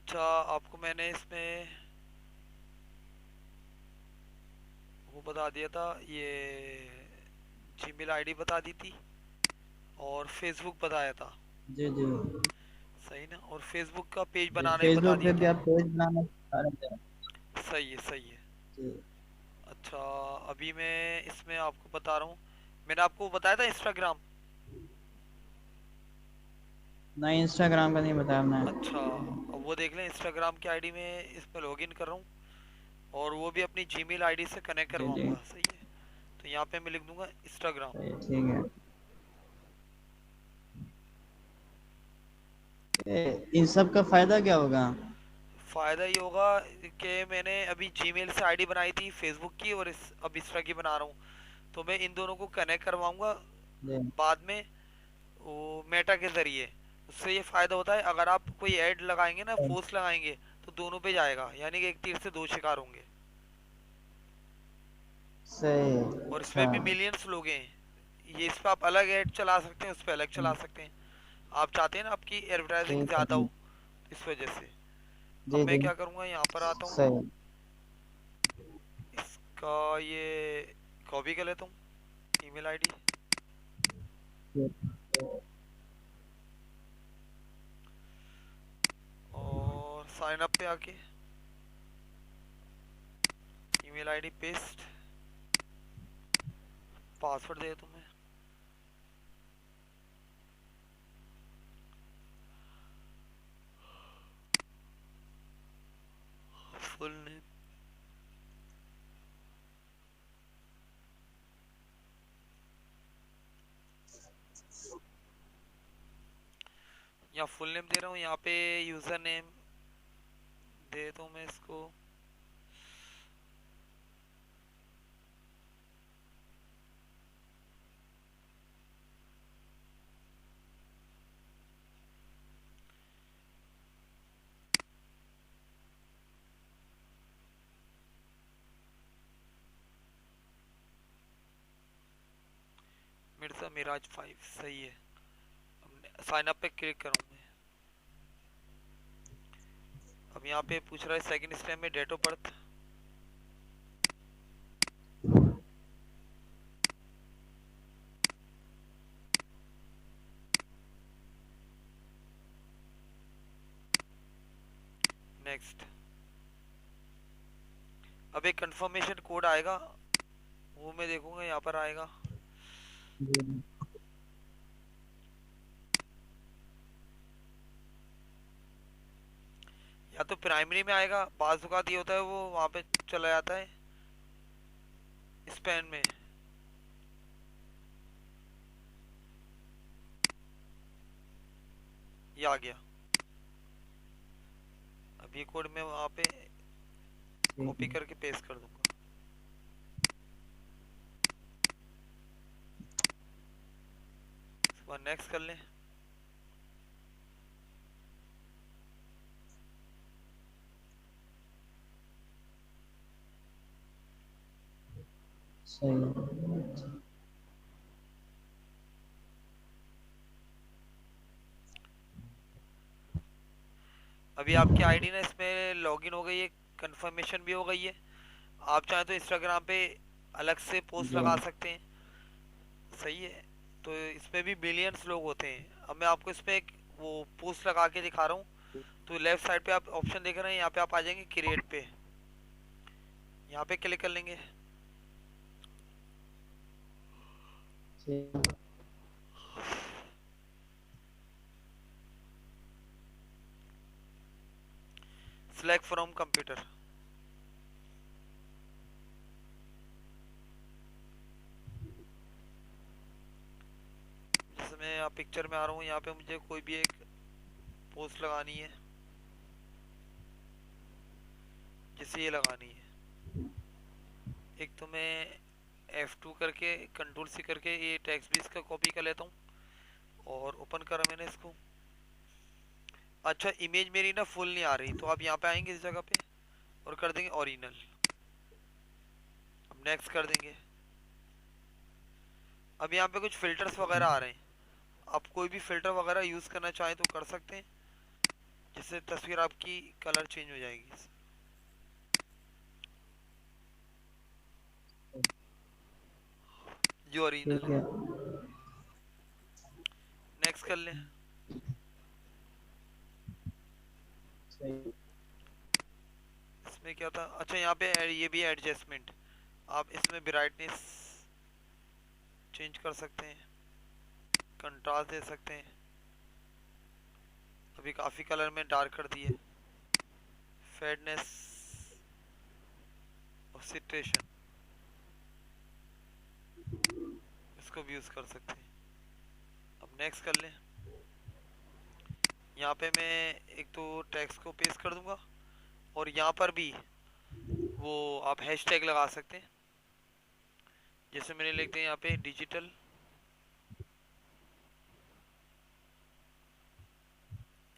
अच्छा, आपको मैंने इसमें वो बता दिया था, ये जीमेल आईडी बता दी थी और फेसबुक बताया था। जी जी। सही ना, और फेसबुक का पेज जी बनाना भी बता फेसबुक दिया पे भी था। आप पेज बनाना सिखा रहे थे। सही है, सही है। जी। अच्छा, अभी मैं इसमें आपको बता रहा हूँ। मैंने आपको बताया था इंस्टाग्राम। नहीं, इंस्टाग्राम का नहीं बताया आपने। अच्छा, अब वो देख लें, इंस्टाग्राम की आईडी में इसमें लॉगिन कर रहा हूँ और वो भी अपनी जीमेल आईडी से कनेक्ट जी जी। करवाऊंगा। सही है, तो यहाँ पे मैं लिख दूंगा इंस्टाग्राम। सही है, ठीक है। इन सब का फायदा क्या होगा? फायदा ये होगा कि मैंने अभी जीमेल से आईडी बनाई थी फेसबुक की, और अब इंस्टा की बना रहा हूँ, तो मैं इन दोनों को कनेक्ट करवाऊंगा जी। बाद में, वो मेटा के जरिए। उससे ये फायदा होता है, अगर आप कोई ऐड लगाएंगे ना, पोस्ट लगाएंगे, तो दोनों पे जाएगा, यानी कि एक तीर से दो शिकार होंगे। सही। और अच्छा। इसमें भी मिलियंस लोग हैं। ये इस पे आप अलग ऐड चला सकते हैं, उस पे अलग चला सकते हैं। आप चाहते हैं ना आपकी एडवर्टाइजिंग ठीक ज्यादा है। हो, इस वजह से। अब जी मैं जी। क्या करूँगा, यहाँ पर आता हूँ, सही। इसका ये कॉपी कर लेता हूँ, ईमेल आईडी। और साइन अप पे आके ईमेल आईडी पेस्ट, पासवर्ड दे दूँ मैं, फुल नेम। यहाँ फुल नेम दे रहा हूँ, यहाँ पे यूजर नेम दे दूँ मैं इसको। मिर्जा मिराज 5, सही है। साइन अप पे क्लिक करूँ मैं। अब यहाँ पे पूछ रहा है सेकंड स्टेप में डेट ऑफ बर्थ। नेक्स्ट। अब एक कंफर्मेशन कोड आएगा, वो मैं देखूंगा, यहाँ पर आएगा। जी। या तो प्राइमरी में आएगा, बाज औकात ये होता है वो वहाँ पे चला जाता है स्पैन में। ये आ गया। अब ये कोड मैं वहाँ पे ठीक कॉपी है। करके पेस्ट कर दूंगा। इसके बाद नेक्स्ट कर लें। सही है। अभी आपकी आईडी ना इसमें लॉगिन हो गई है, कंफर्मेशन भी हो गई है। आप चाहें तो इंस्टाग्राम पे अलग से पोस्ट जी। लगा सकते हैं। सही है, तो इसमें भी मिलियंस लोग होते हैं। अब मैं आपको इसमें एक वो पोस्ट लगा के दिखा रहा हूँ। तो लेफ्ट साइड पे आप ऑप्शन देख रहे हैं, यहाँ पे आप आ जाएंगे क्रिएट पे, यहाँ पे क्लिक कर लेंगे। ठीक। Select from computer. जैसे मैं यहाँ पिक्चर में आ रहा हूँ, यहाँ पे मुझे कोई भी एक पोस्ट लगानी है, जैसे ये लगानी है। एक तो मैं F2 करके कंट्रोल C करके ये टेक्स्ट भी इसका कॉपी कर लेता हूँ और ओपन करा मैंने इसको। अच्छा, इमेज मेरी ना फुल नहीं आ रही, तो आप यहाँ पे आएंगे इस जगह पे और कर देंगे ओरिजिनल। अब नेक्स्ट कर देंगे। अब यहाँ पे कुछ फिल्टर्स वगैरह आ रहे हैं, आप कोई भी फिल्टर वगैरह यूज करना चाहें तो कर सकते हैं। जिससे तस्वीर आपकी कलर चेंज हो जाएगी। जो ओरिजिनल ठीक है। है। नेक्स्ट कर लें। सही। इसमें क्या था, अच्छा यहाँ पे ये भी एडजस्टमेंट, आप इसमें ब्राइटनेस चेंज कर सकते हैं, कंट्रास्ट दे सकते हैं। अभी काफ़ी कलर में डार्क कर दिए। फेडनेस और सिट्रेशन, इसको भी यूज़ कर सकते हैं। अब नेक्स्ट कर लें। यहाँ पे मैं एक तो टेक्स्ट को पेस्ट कर दूंगा, और यहाँ पर भी वो आप हैशटैग लगा सकते हैं। जैसे मैंने लिख दिया यहाँ पे डिजिटल,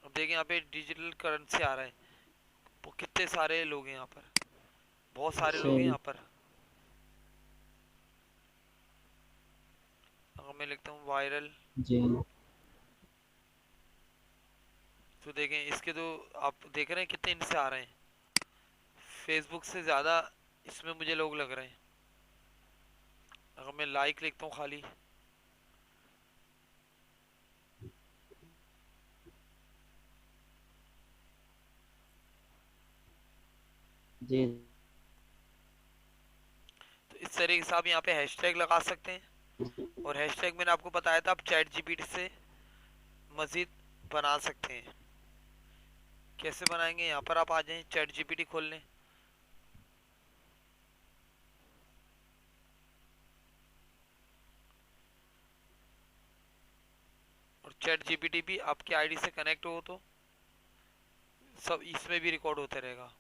अब देखिए यहाँ पे डिजिटल करेंसी आ रहा है। वो कितने सारे लोग हैं यहाँ पर, बहुत सारे लोग हैं सही। यहाँ पर। अगर मैं लिखता हूँ वायरल, जी। तो देखें इसके तो आप देख रहे हैं कितने इनसे आ रहे हैं। फेसबुक से ज़्यादा इसमें मुझे लोग लग रहे हैं। अगर मैं लाइक लिखता हूँ खाली, जी। तो इस तरीके से आप यहाँ पे हैशटैग लगा सकते हैं। और हैशटैग मैंने आपको बताया था, आप चैट जीपीटी से मजीद बना सकते हैं। कैसे बनाएंगे, यहाँ पर आप आ जाएं, चैट जीपीटी खोल लें। और चैट जीपीटी भी आपके आईडी से कनेक्ट हो तो सब इसमें भी रिकॉर्ड होता रहेगा।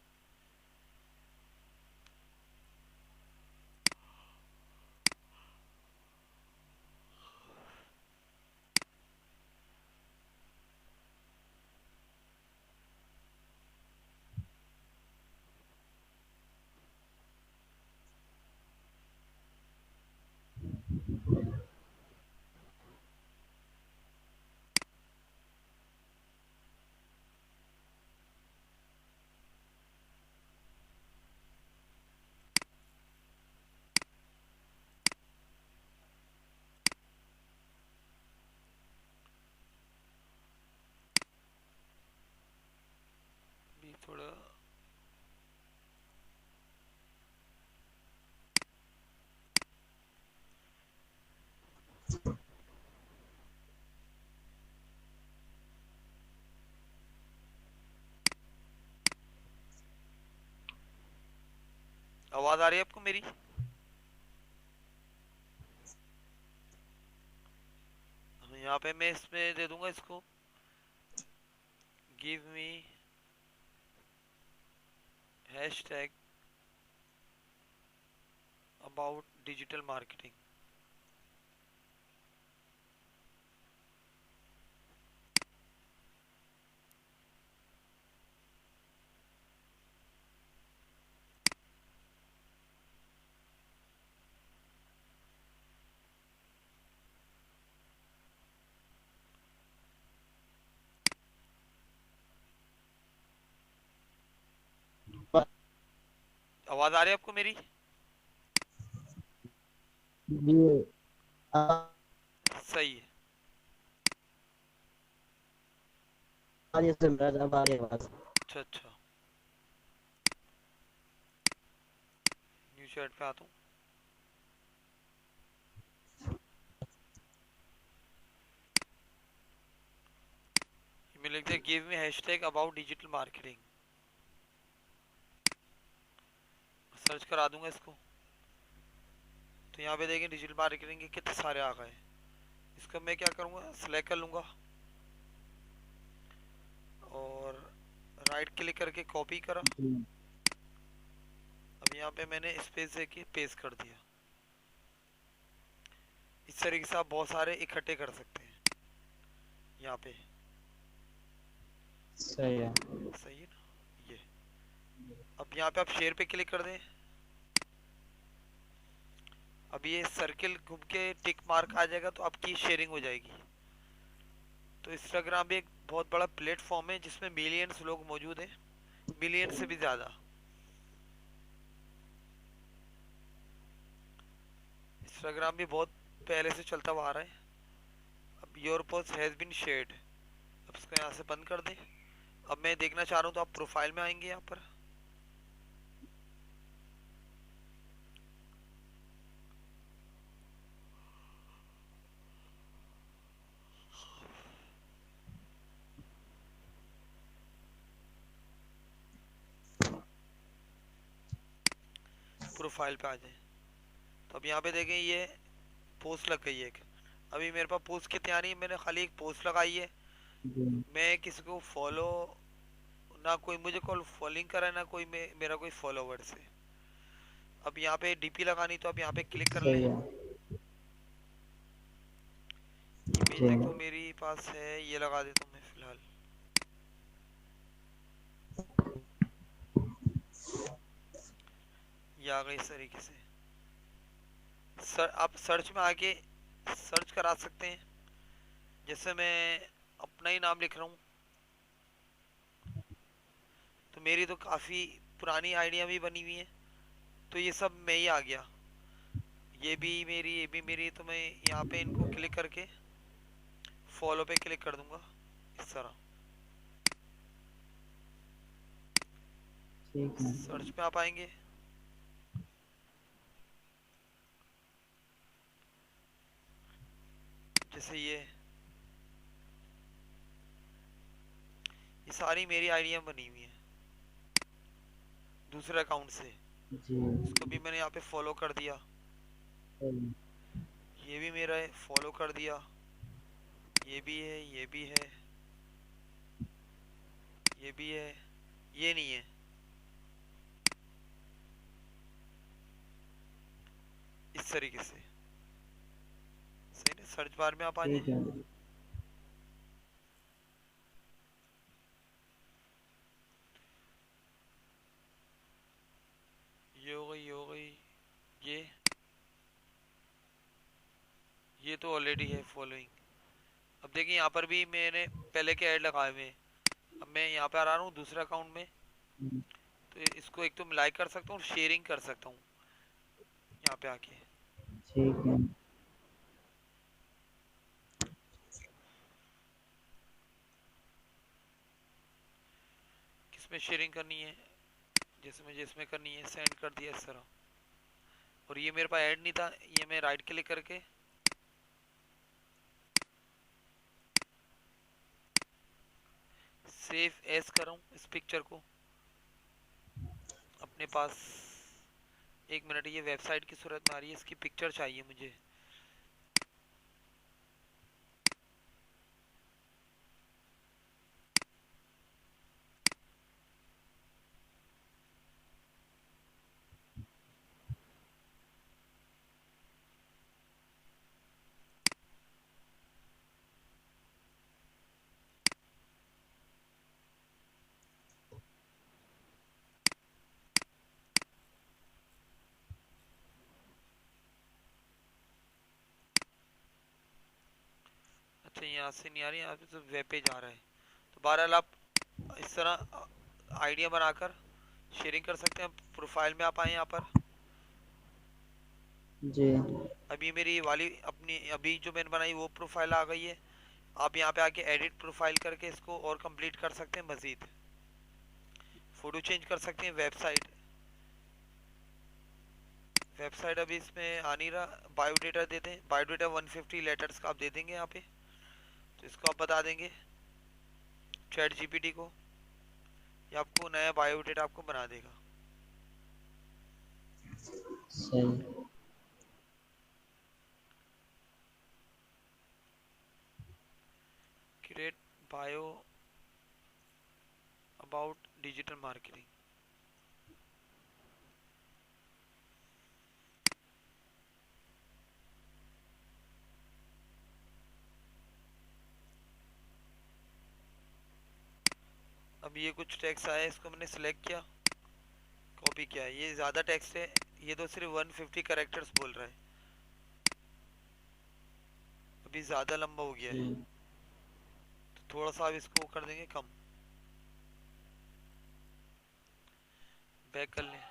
भी थोड़ा आवाज आ रही है आपको मेरी? यहाँ पे मैं इसमें दे दूंगा इसको, give me hashtag about digital marketing. आवाज आ रही है आपको मेरी? जी। आ सही है। रही है सर, मेरा अब आ रही है आवाज। अच्छा अच्छा, न्यू चैट पे आता हूँ। मैं लिखते हैं give me hashtag about digital marketing, search करा दूंगा इसको। तो यहाँ पे देखें डिजिटल मार्केटिंग के कितने सारे आ गए। इसका मैं क्या करूँगा, सिलेक्ट कर लूँगा और राइट क्लिक करके कॉपी करा। जी। अब यहाँ पे मैंने स्पेस देके पेस्ट कर दिया। इस तरीके से आप बहुत सारे इकट्ठे कर सकते हैं यहाँ पे। सही है। सही है ना ये। अब यहाँ पे आप शेयर पे क्लिक कर दें। अब ये सर्किल घूम के टिक मार्क आ जाएगा तो आपकी शेयरिंग हो जाएगी। तो इंस्टाग्राम भी एक बहुत बड़ा प्लेटफॉर्म है जिसमें मिलियंस लोग मौजूद हैं, मिलियन से भी ज़्यादा। इंस्टाग्राम भी बहुत पहले से चलता हुआ आ रहा है। अब your post has been shared, अब इसको यहाँ से बंद कर दें। अब मैं देखना चाह रहा हूँ तो आप प्रोफाइल में आएंगे यहाँ पर। प्रोफाइल पे आ जाए तो अब यहाँ पे देखें ये पोस्ट लग गई है एक। अभी मेरे पास पोस्ट कितनी आ रही है, मैंने खाली एक पोस्ट लगाई है। जी। मैं किसी को फॉलो, ना कोई मुझे कॉल फॉलोइंग करा है, ना कोई मेरा कोई फॉलोवर्स है। अब यहाँ पे डीपी लगानी तो अब यहाँ पे क्लिक कर लें। सही है। इमेज जी। एक तो मेरी पास है, ये लगा देता हूँ मैं फिलहाल। ये आ गई इस तरीके से। आप सर्च में आके सर्च करा सकते हैं। जैसे मैं अपना ही नाम लिख रहा हूँ तो मेरी तो काफ़ी पुरानी आइडिया भी बनी हुई है, तो ये सब मैं ही आ गया। ये भी मेरी, ये भी मेरी, तो मैं यहाँ पे इनको क्लिक करके फॉलो पे क्लिक कर दूंगा इस तरह। ठीक है। सर्च पे आप आएंगे, जैसे ये सारी मेरी आइडिया बनी हुई है दूसरे अकाउंट से। जी। इसको भी मैंने यहाँ पे फॉलो कर दिया, सही। ये भी मेरा है, फॉलो कर दिया। ये भी है, ये भी है, ये भी है, ये नहीं है। इस तरीके से सही है। सर्च बार में आप आ ठीक जाए। है। ये हो गई, ये हो गई। ये तो ऑलरेडी है फॉलोइंग। अब देखिए यहाँ पर भी मैंने पहले के ऐड लगाए हुए हैं। अब मैं यहाँ पे आ रहा हूँ दूसरे अकाउंट में, हम्म, तो इसको एक तो मैं लाइक कर सकता हूँ, शेयरिंग कर सकता हूँ यहाँ पे आके। ठीक है। किसमें शेयरिंग करनी है, जिसमें करनी है सेंड कर दिया इस तरह। और ये मेरे पास ऐड नहीं था, ये मैं राइट क्लिक करके सेव एज कर रहा हूँ इस पिक्चर को अपने पास। एक मिनट, ये वेबसाइट की सूरत में आ रही है, इसकी पिक्चर चाहिए मुझे। अच्छा, यहाँ से नहीं आ रही, यहाँ पे तो वेब पेज आ रहा है। तो बहरहाल आप इस तरह आइडिया बनाकर शेयरिंग कर सकते हैं। प्रोफाइल में आप आए यहाँ पर। जी। अभी मेरी वाली अपनी अभी जो मैंने बनाई वो प्रोफाइल आ गई है। आप यहाँ पे आके एडिट प्रोफाइल करके इसको और कंप्लीट कर सकते हैं। मजीद फोटो चेंज कर सकते हैं। वेबसाइट अभी इसमें आ नहीं रहा। बायोडेटा देते हैं, बायोडेटा 150 लेटर्स का आप दे देंगे यहाँ पे। तो इसको आप बता देंगे चैट जीपीटी को, ये आपको नया बायोडेटा आपको बना देगा। सही। Create bio about digital marketing. अब ये कुछ टेक्स्ट आया, इसको मैंने सिलेक्ट किया, कॉपी किया। ये ज़्यादा टेक्स्ट है, ये तो सिर्फ 150 कैरेक्टर्स बोल रहा है, अभी ज़्यादा लंबा हो गया जी। है। थोड़ा सा अब इसको कर देंगे कम, बैक कर लें।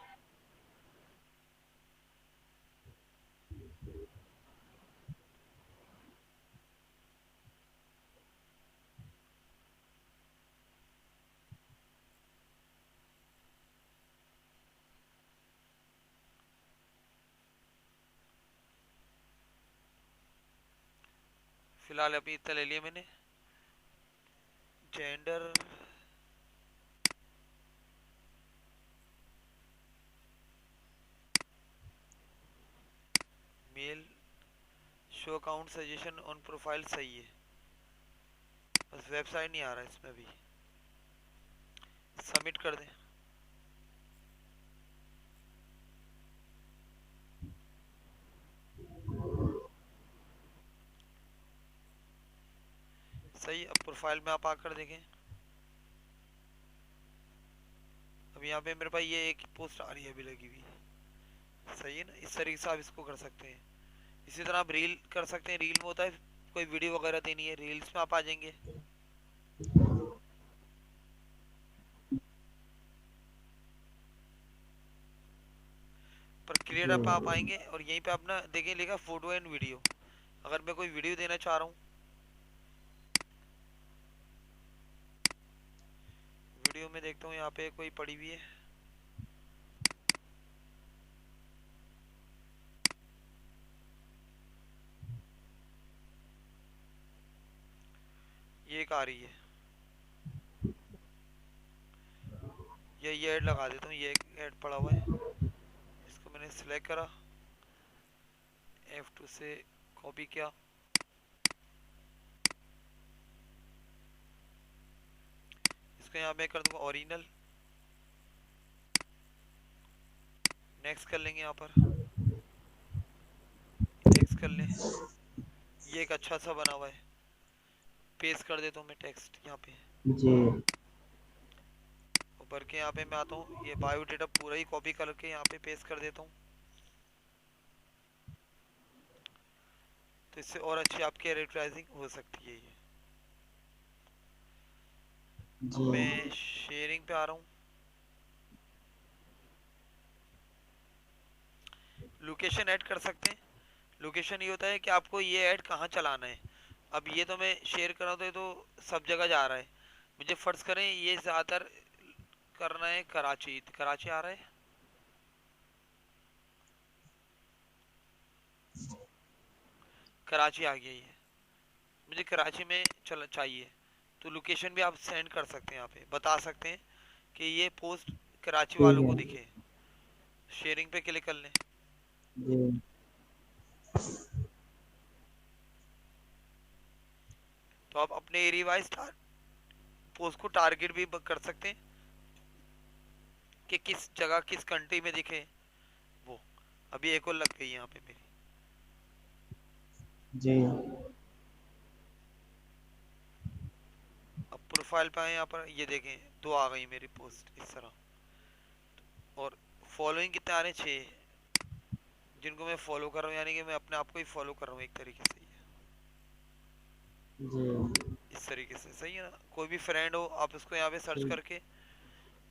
फिलहाल अभी इतना ले लिया मैंने। Gender male, show account suggestion on profile सही है, बस वेबसाइट नहीं आ रहा इसमें भी। सबमिट कर दें। सही। अब प्रोफाइल में आप आकर देखें, अब यहाँ पे मेरे पास ये एक पोस्ट आ रही है अभी लगी हुई। सही है ना, इस तरीके से आप इसको कर सकते हैं। इसी तरह आप रील कर सकते हैं। रील में होता है कोई वीडियो वगैरह देनी है, रील्स में आप आ जाएंगे। पर क्रिएट जी। आप आएंगे और यहीं पे अपना देखें लिखा फोटो एंड वीडियो। अगर मैं कोई वीडियो देना चाह रहा हूँ, वीडियो में देखता हूँ यहाँ पे कोई पड़ी हुई है। ये एक आ रही है, ये ऐड लगा देता हूँ। ये एक ऐड पड़ा हुआ है, इसको मैंने सिलेक्ट करा, F2 से कॉपी किया, इसको यहाँ मैं कर दूंगा ओरिजिनल। नेक्स्ट कर लेंगे यहाँ पर, नेक्स्ट कर लें। ये एक अच्छा सा बना हुआ है, पेस्ट कर देता हूँ मैं टेक्स्ट यहाँ पे। जी। ऊपर के यहाँ पे मैं आता हूँ, ये बायोडेटा पूरा ही कॉपी करके यहाँ पे पेस्ट कर देता हूँ। तो इससे और अच्छी आपकी एडवर्टाइजिंग हो सकती है ये। अब जी। मैं शेयरिंग पे आ रहा हूँ। लोकेशन ऐड कर सकते हैं। लोकेशन ये होता है कि आपको ये ऐड कहाँ चलाना है। अब ये तो मैं शेयर कर रहा हूँ तो सब जगह जा रहा है। मुझे फर्ज करें ये ज़्यादातर करना है कराची, तो कराची आ रहा है, कराची आ गया ये। मुझे कराची में चल चाहिए, तो लोकेशन भी आप सेंड कर सकते हैं, यहाँ पे बता सकते हैं कि ये पोस्ट कराची ठीक वालों है। को दिखे। शेयरिंग पे क्लिक कर लें। जी। तो आप अपने एरिया वाइज पोस्ट को टारगेट भी कर सकते हैं कि किस जगह किस कंट्री में दिखे वो। अभी एक और लग गई यहाँ पे मेरी। जी। अब प्रोफाइल पे आए, यहाँ पर ये देखें 2 आ गई मेरी पोस्ट इस तरह। और फॉलोइंग कितने आ रहे हैं? 6, जिनको मैं फॉलो कर रहा हूँ, यानी कि मैं अपने आप को ही फॉलो कर रहा हूँ एक तरीके से। जी। इस तरीके से सही है ना। कोई भी फ्रेंड हो, आप उसको यहाँ पे सर्च ठीक। करके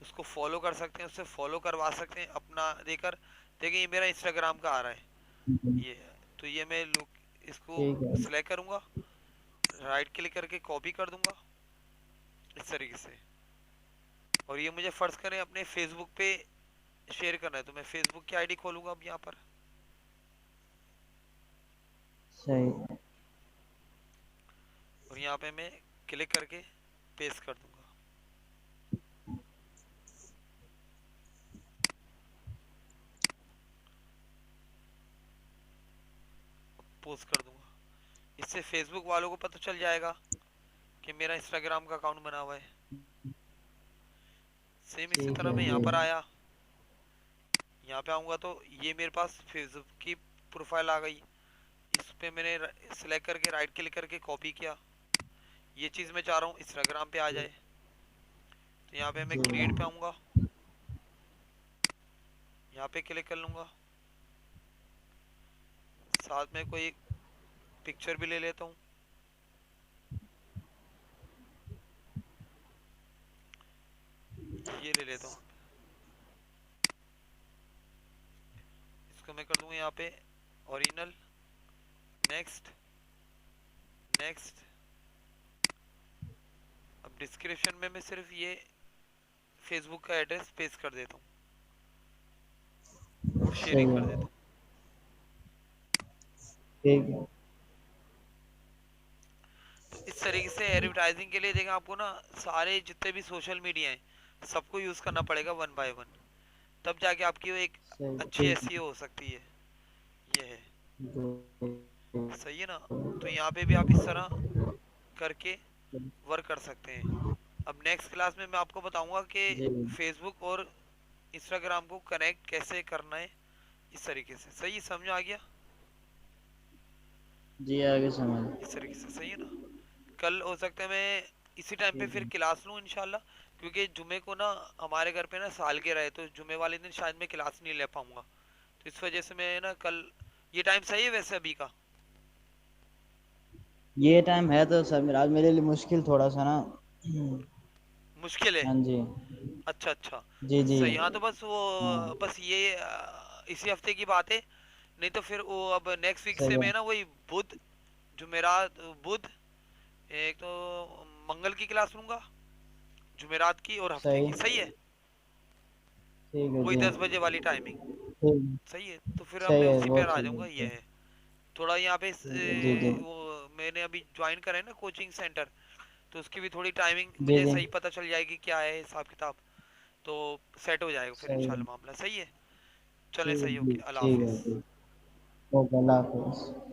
उसको फॉलो कर सकते हैं, उससे फॉलो करवा सकते हैं अपना देकर। देखिए ये मेरा इंस्टाग्राम का आ रहा है, जी। ये है। तो ये मैं लुक इसको ठीक है। सिलेक्ट करूंगा, राइट क्लिक करके कॉपी कर दूंगा इस तरीके से। और ये मुझे फर्ज करें अपने फेसबुक पे शेयर करना है, तो मैं फेसबुक की आईडी खोलूंगा अब यहाँ पर। सही। और यहाँ पे मैं क्लिक करके पेस्ट कर दूंगा, पोस्ट कर दूंगा। इससे फेसबुक वालों को पता चल जाएगा कि मेरा इंस्टाग्राम का अकाउंट बना हुआ है। सेम इसी ठीक तरह है। मैं यहाँ जी। पर आया, यहाँ पे आऊँगा तो ये मेरे पास फेसबुक की प्रोफाइल आ गई। इस पे मैंने सिलेक्ट करके राइट क्लिक करके कॉपी किया। ये चीज़ मैं चाह रहा हूँ इंस्टाग्राम पे आ जाए, तो यहाँ पे मैं जी। क्रिएट पे आऊँगा, यहाँ पे क्लिक कर लूँगा। साथ में कोई पिक्चर भी ले लेता हूँ। लेता हूँ। इसको मैं कर दूंगा यहाँ पे ओरिजिनल, नेक्स्ट, नेक्स्ट। अब डिस्क्रिप्शन में मैं सिर्फ ये फेसबुक का एड्रेस पेस्ट कर देता हूँ और सही शेयरिंग कर है। देता हूँ। ठीक है। तो इस तरीके से एडवर्टाइजिंग के लिए देखें आपको ना सारे जितने भी सोशल मीडिया हैं सबको यूज करना पड़ेगा वन बाय वन, तब जाके आपकी वो एक सही, अच्छी ठीक एसईओ है। हो सकती है। ये है। जी। सही है ना। तो यहाँ पे भी आप इस तरह करके वर्क कर सकते हैं। अब नेक्स्ट क्लास में मैं आपको बताऊंगा कि जी। फेसबुक और इंस्टाग्राम को कनेक्ट कैसे करना है इस तरीके से। सही समझ आ गया। जी, आगे समझ। इस तरीके से सही है ना। कल हो सकता है मैं इसी टाइम पे ठीक फिर है। क्लास लूँ इंशाल्लाह, क्योंकि जुमे को ना हमारे घर पे ना सालगिरह है, तो जुमे वाले दिन शायद मैं क्लास नहीं ले पाऊंगा। तो इस वजह से मैं ना कल, ये टाइम सही है वैसे अभी का? ये टाइम है तो सर मेरा आज मेरे लिए मुश्किल थोड़ा सा ना। मुश्किल है। हाँ जी। अच्छा अच्छा। जी जी। सही। हाँ तो बस वो, हाँ। बस ये इसी हफ्ते की बात है। नहीं तो फिर वो अब नेक्स्ट वीक सही से है। मैं ना वही बुध, जुमेरात, बुध, एक तो मंगल की क्लास लूंगा, जुमेरात की और हफ्ते सही। की। सही है। ठीक है वही जी। 10 बजे वाली टाइमिंग। ठीक। सही है। तो फिर अब सही मैं है, उसी पे बहुत आ सही जाऊंगा। ये है। है। थोड़ा यहाँ पे जी जी। वो मैंने अभी ज्वाइन करा है ना कोचिंग सेंटर, तो उसकी भी थोड़ी टाइमिंग जी मुझे जी। सही पता चल जाएगी क्या है हिसाब किताब। तो सेट हो जाएगा फिर सही है। इंशाल्लाह मामला। सही है। चलें, ठीक है सही। जी। ओके, अल्लाह ठीक हाफिज़। है जी। ओके, अल्लाह हाफिज़।